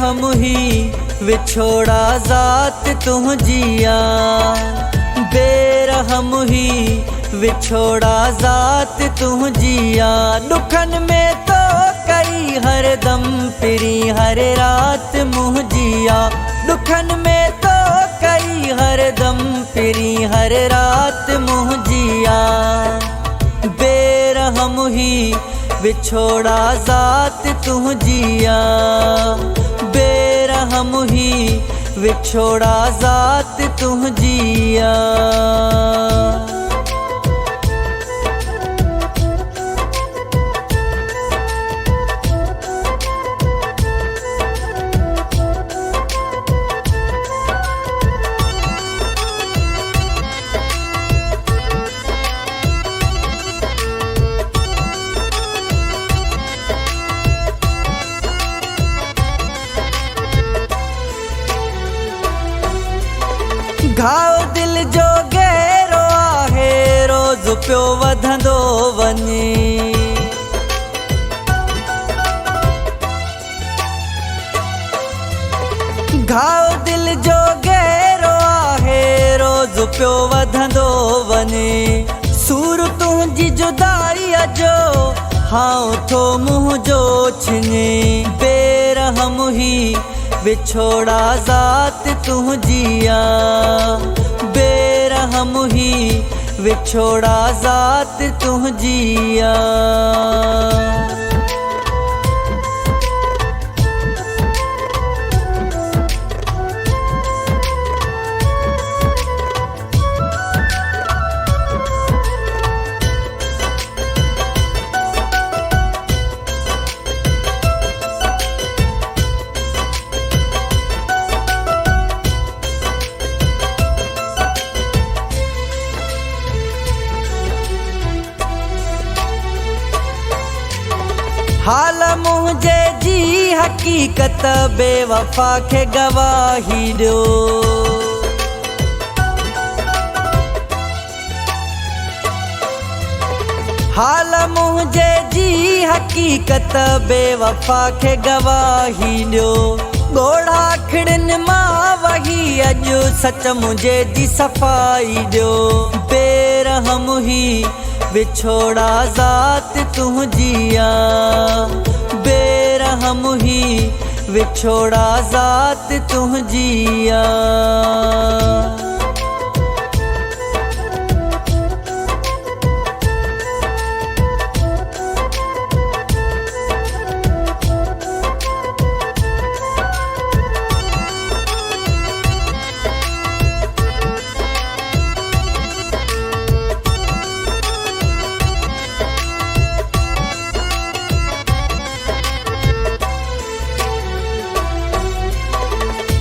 बेरहम ही विछोड़ा ज़ात तुझिया, बेरहम ही विछोड़ा ज़ात तुझिया। दुखन में तो कई हर दम पिरी हर रात मुझिया, दुखन में तो कई हर दम पिरी हर रात मुझिया। बेरहम ही विछोड़ा ज़ात तुझिया, बेरहम ही विछोड़ा ज़ात तुझिया। घाव दिल जो गहरो आहे रोज़ पियो वधंदो वञे, घाव दिल जो गहरो आहे रोज़ पियो वधंदो वञे। सूर तुंहिंजी जुदाईअ जो हाउ थो मुंहुं जो छिने, बेरहम ही विछोड़ा ज़ात तुझिया, बेरहम ही विछोड़ा ज़ात तुझिया। हाल मुझे जी हकीकत बेवफा के गवाही दो, हाल मुझे जी हकीकत बेवफा के गवाही दो। गोड़ा खिड़न मां वही अजो सच मुझे जी सफाई दो, बेरहम ही विछोड़ा ज़ात तुझिया, बेरहम ही विछोड़ा ज़ात तुझिया।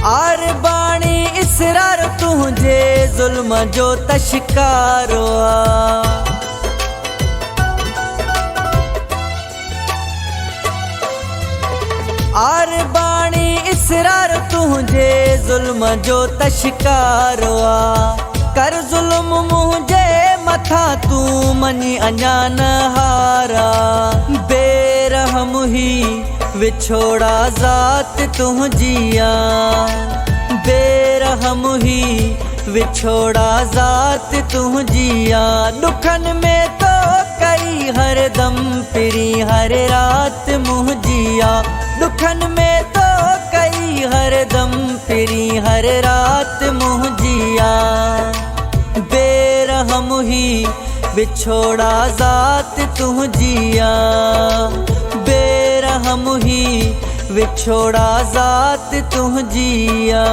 आर बाणी इसरार तुझे जुल्म जो त शिकारो आ, आर बाणी इसरार तुझे जुल्म जो त शिकारो आ। कर जुल्म मुझे मथा तू मनी अञा न हारा, बेरहम ही विछोड़ा ज़ात तुझिया, बेरहम ही विछोड़ा ज़ात तुझिया। दुखन में तो कई हर दम पिरी हर रात मुझिया, दुखन में तो कई हर दम पिरी हर रात मुझिया। बेरहम ही विछोड़ा ज़ात तुझिया, बेरहम ही विछोड़ा ज़ात तुझिया।